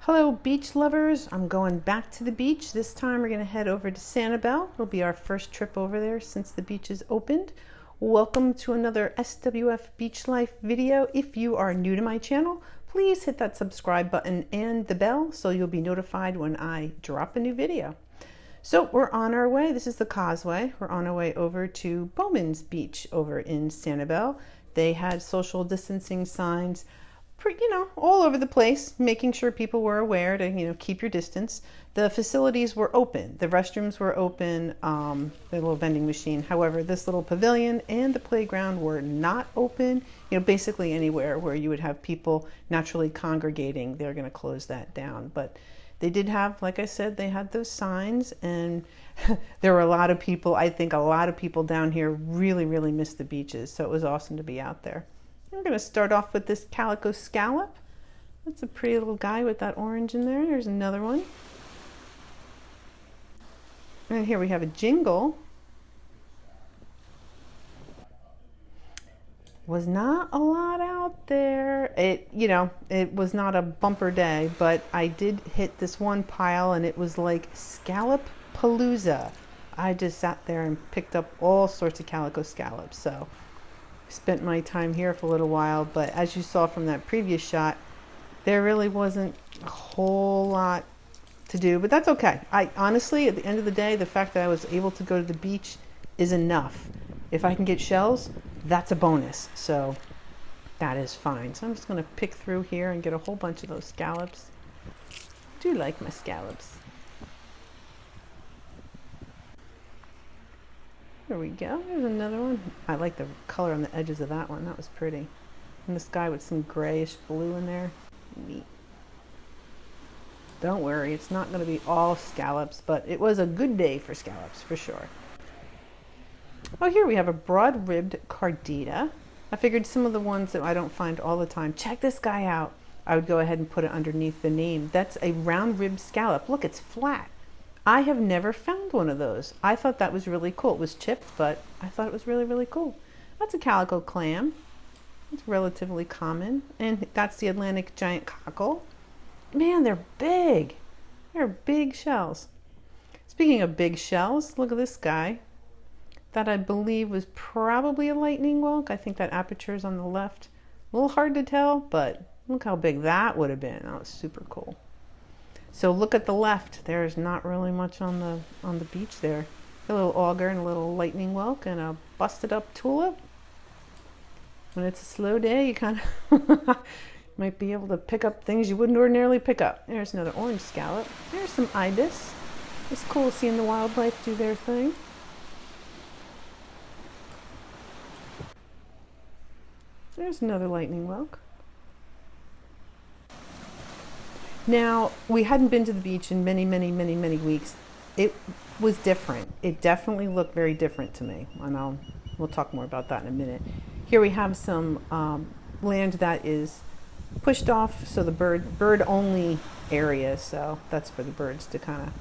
Hello beach lovers, I'm going back to the beach. This time we're going to head over to Sanibel. It'll be our first trip over there since the beach is opened. Welcome to another SWF Beach Life video. If you are new to my channel, please hit that subscribe button and the bell so you'll be notified when I drop a new video. So we're on our way. This is the causeway. We're on our way over to Bowman's Beach over in Sanibel. They had social distancing signs all over the place, making sure people were aware to, keep your distance. The facilities were open. The restrooms were open, the little vending machine. However, this little pavilion and the playground were not open. Basically anywhere where you would have people naturally congregating, they're going to close that down. But they did have, like I said, they had those signs, and there were a lot of people. I think a lot of people down here really, really missed the beaches. So it was awesome to be out there. We're going to start off with this calico scallop. That's a pretty little guy with that orange in there. There's another one. And here we have a jingle. Was not a lot out there. It was not a bumper day, but I did hit this one pile and it was like scallop palooza. I just sat there and picked up all sorts of calico scallops. So spent my time here for a little while, but as you saw from that previous shot, there really wasn't a whole lot to do, but that's okay. I honestly, at the end of the day, the fact that I was able to go to the beach is enough. If I can get shells, that's a bonus, so that is fine. So I'm just going to pick through here and get a whole bunch of those scallops. I do like my scallops. There we go. There's another one. I like the color on the edges of that one. That was pretty. And this guy with some grayish blue in there. Neat. Don't worry, it's not going to be all scallops, but it was a good day for scallops for sure. Oh, here we have a broad-ribbed cardita. I figured some of the ones that I don't find all the time. Check this guy out. I would go ahead and put it underneath the name. That's a round-ribbed scallop. Look, it's flat. I have never found one of those. I thought that was really cool. It was chipped, but I thought it was really, really cool. That's a calico clam. It's relatively common. And that's the Atlantic giant cockle. Man, they're big. They're big shells. Speaking of big shells, look at this guy. That I believe was probably a lightning whelk. I think that aperture is on the left. A little hard to tell, but look how big that would have been. That was super cool. So look at the left. There's not really much on the beach there. A little auger and a little lightning whelk and a busted up tulip. When it's a slow day, you kind of might be able to pick up things you wouldn't ordinarily pick up. There's another orange scallop. There's some ibis. It's cool seeing the wildlife do their thing. There's another lightning whelk. Now, we hadn't been to the beach in many, many, many, many weeks. It was different. It definitely looked very different to me. And we'll talk more about that in a minute. Here we have some land that is pushed off, so the bird only area. So that's for the birds to kind of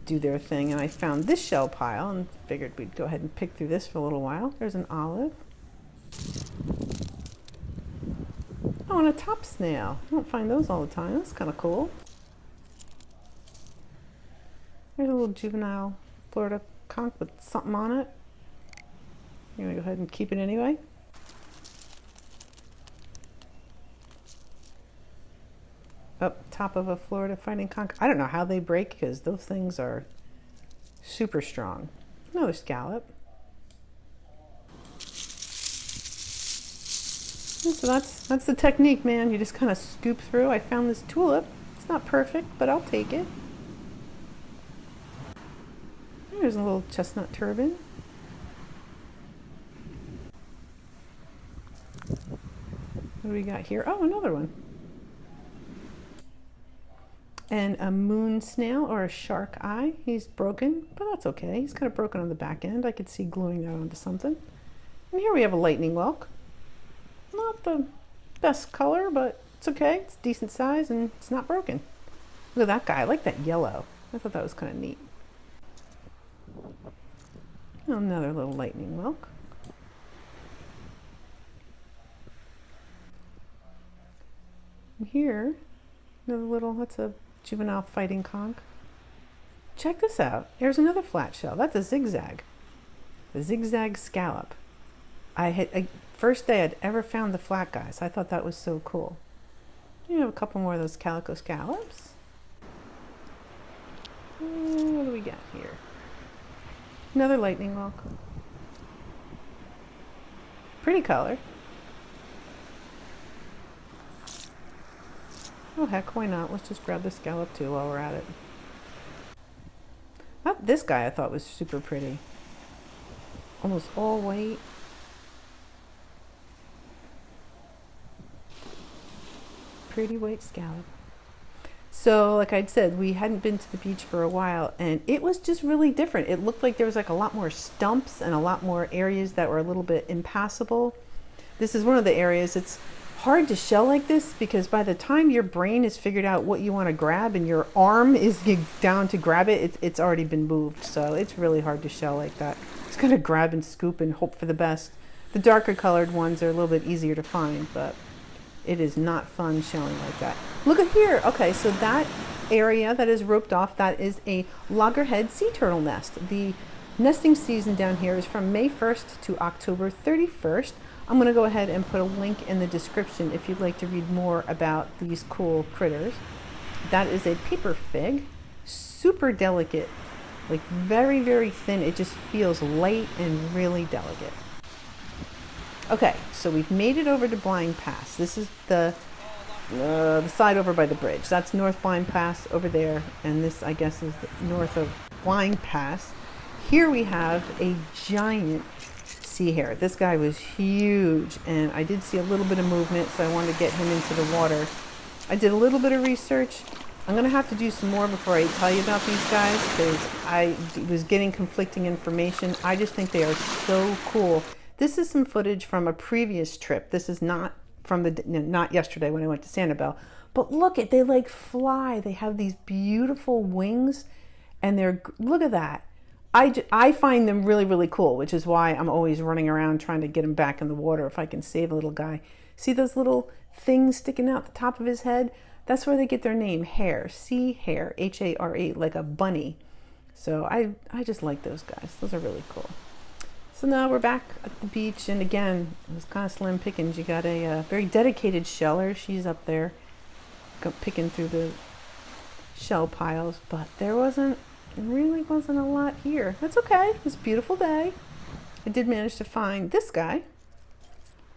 do their thing. And I found this shell pile and figured we'd go ahead and pick through this for a little while. There's an olive. Oh, and a top snail. I don't find those all the time. That's kind of cool. There's a little juvenile Florida conch with something on it. I'm going to go ahead and keep it anyway. Up top of a Florida fighting conch. I don't know how they break because those things are super strong. Another scallop. So that's the technique, man. You just kind of scoop through. I found this tulip. It's not perfect, but I'll take it. There's a little chestnut turban. What do we got here? Oh, another one. And a moon snail or a shark eye. He's broken, but that's okay. He's kind of broken on the back end. I could see gluing that onto something. And here we have a lightning whelk. Not the best color, but it's okay. It's decent size and it's not broken. Look at that guy. I like that yellow. I thought that was kind of neat. Another little lightning whelk. And here Another little, that's a juvenile fighting conch. Check this out. There's another flat shell. That's a zigzag. A zigzag scallop. First day I'd ever found the flat guys. I thought that was so cool. You have a couple more of those calico scallops. What do we got here? Another lightning whelk. Pretty color. Oh heck, why not? Let's just grab the scallop too while we're at it. This guy I thought was super pretty. Almost all white. Pretty white scallop. So like I'd said, we hadn't been to the beach for a while and it was just really different. It looked like there was like a lot more stumps and a lot more areas that were a little bit impassable. This is one of the areas. It's hard to shell like this because by the time your brain has figured out what you want to grab and your arm is down to grab it, it's already been moved. So it's really hard to shell like that. Just gotta grab and scoop and hope for the best. The darker colored ones are a little bit easier to find, but it is not fun shelling like that. Look at here. Okay, so that area that is roped off, that is a loggerhead sea turtle nest. The nesting season down here is from May 1st to October 31st. I'm going to go ahead and put a link in the description if you'd like to read more about these cool critters. That is a paper fig, super delicate, like very, very thin. It just feels light and really delicate. Okay, so we've made it over to Blind Pass. This is the side over by the bridge. That's North Blind Pass over there, and this, I guess, is north of Blind Pass. Here we have a giant sea hare. This guy was huge, and I did see a little bit of movement, so I wanted to get him into the water. I did a little bit of research. I'm going to have to do some more before I tell you about these guys, because I was getting conflicting information. I just think they are so cool. This is some footage from a previous trip. This is not from not yesterday when I went to Sanibel. But look they like fly. They have these beautiful wings, and look at that. I find them really, really cool, which is why I'm always running around trying to get him back in the water if I can save a little guy. See those little things sticking out the top of his head? That's where they get their name, hare, sea hare, H-A-R-E, like a bunny. So I just like those guys. Those are really cool. So now we're back at the beach, and again, it was kind of slim pickings. You got a very dedicated sheller. She's up there picking through the shell piles, but there really wasn't a lot here. That's okay. It was a beautiful day. I did manage to find this guy.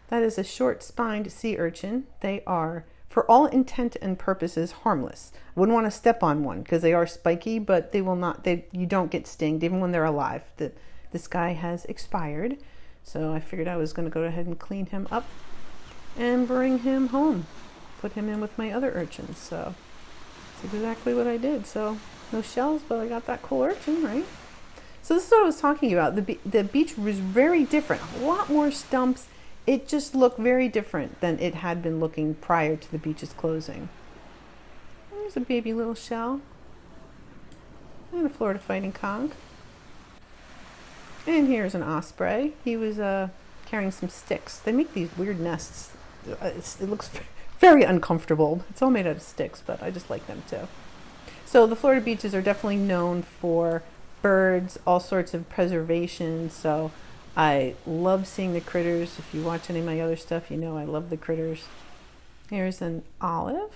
That is a short-spined sea urchin. They are, for all intent and purposes, harmless. I wouldn't want to step on one because they are spiky, but they will not. You don't get stinged even when they're alive. This guy has expired, so I figured I was going to go ahead and clean him up and bring him home. Put him in with my other urchins. So that's exactly what I did. So no shells, but I got that cool urchin, right? So this is what I was talking about. The beach was very different. A lot more stumps. It just looked very different than it had been looking prior to the beach's closing. There's a baby little shell. And a Florida fighting conch. And here's an osprey. He was carrying some sticks. They make these weird nests. It looks very uncomfortable. It's all made out of sticks, but I just like them too. So the Florida beaches are definitely known for birds, all sorts of preservation. So I love seeing the critters. If you watch any of my other stuff, you know I love the critters. Here's an olive.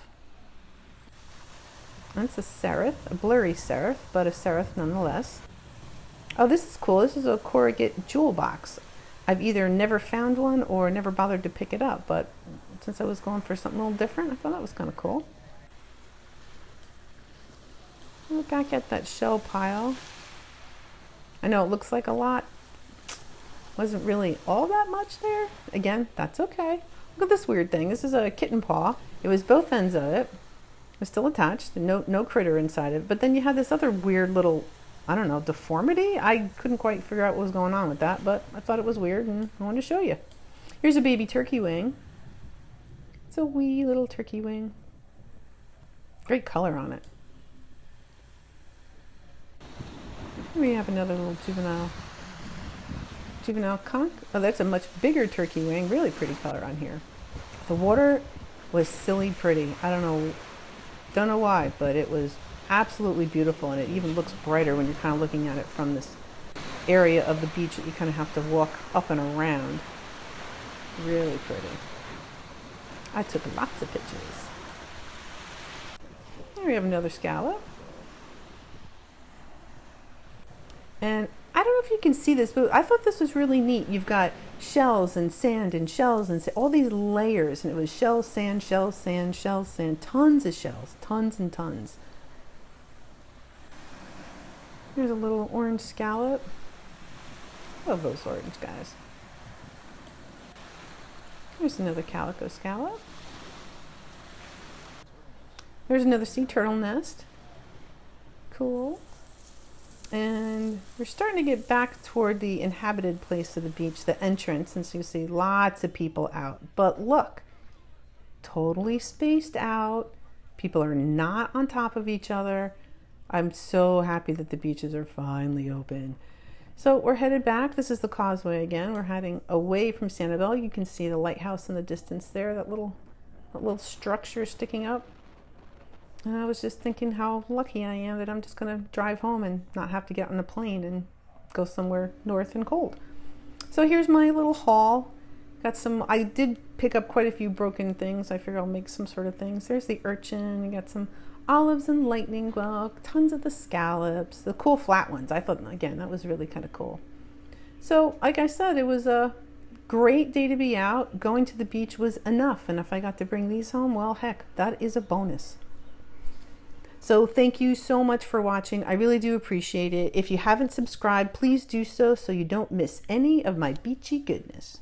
That's a seraph, a blurry seraph, but a seraph nonetheless. Oh, this is cool. This is a corrugate jewel box. I've either never found one or never bothered to pick it up, but since I was going for something a little different, I thought that was kind of cool. Look back at that shell pile. I know it looks like a lot. Wasn't really all that much there. Again, that's okay. Look at this weird thing. This is a kitten paw. It was both ends of it. It was still attached. No critter inside it. But then you had this other weird little, I don't know, deformity? I couldn't quite figure out what was going on with that, but I thought it was weird and I wanted to show you. Here's a baby turkey wing. It's a wee little turkey wing. Great color on it. We have another little juvenile conch. Oh, that's a much bigger turkey wing. Really pretty color on here. The water was silly pretty. I don't know. Don't know why, but it was absolutely beautiful, and it even looks brighter when you're kind of looking at it from this area of the beach that you kind of have to walk up and around. Really pretty. I took lots of pictures. Here we have another scallop. And I don't know if you can see this, but I thought this was really neat. You've got shells and sand and shells and all these layers, and it was shells, sand, shells, sand, shells, sand, tons of shells, tons and tons. Here's a little orange scallop. Love those orange guys. Here's another calico scallop. There's another sea turtle nest. Cool. And we're starting to get back toward the inhabited place of the beach, the entrance, and so you see lots of people out. But look, totally spaced out. People are not on top of each other. I'm so happy that the beaches are finally open. So we're headed back. This is the causeway again. We're heading away from Sanibel. You can see the lighthouse in the distance there, that little structure sticking up. And I was just thinking how lucky I am that I'm just going to drive home and not have to get on a plane and go somewhere north and cold. So here's my little haul. Got some, I did pick up quite a few broken things. I figure I'll make some sort of things. There's the urchin. You got some olives and lightning whelk, tons of the scallops, the cool flat ones. I thought, again, that was really kind of cool. So like I said, it was a great day to be out. Going to the beach was enough. And if I got to bring these home, well, heck, that is a bonus. So thank you so much for watching. I really do appreciate it. If you haven't subscribed, please do so you don't miss any of my beachy goodness.